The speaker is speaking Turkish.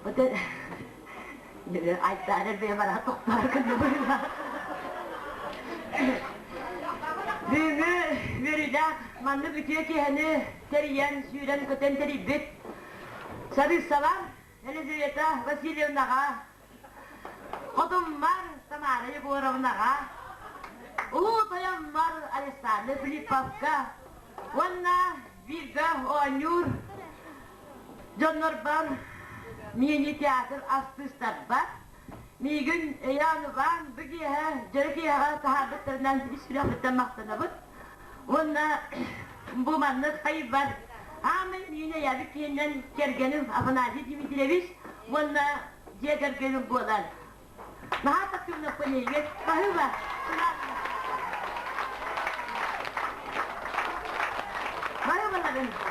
Betul. Aita dan dia marah doktor kedua. Biri manlı bitiyor ki hani teriyen suyudan köten teri bit. Sarı savar, Elizaveta Vasilyevnaga. Kodum var, Tamara'yı Borovnaga. Tayam var, Alexander Filipovka. Vanna, Virga, Onur. Jonlar mini teatr astıstlar var. Migün yanı var, bugün jöreki tahabbetlerden istirahmetten maqtanabıt. Vanna bu manlık hayır var. Amin yine yadık yeniden kergenim Afanasi Dimitrievich. Vanna jegergenim bolar. Naha takımına koyuyor. Kahve var. Kahve var.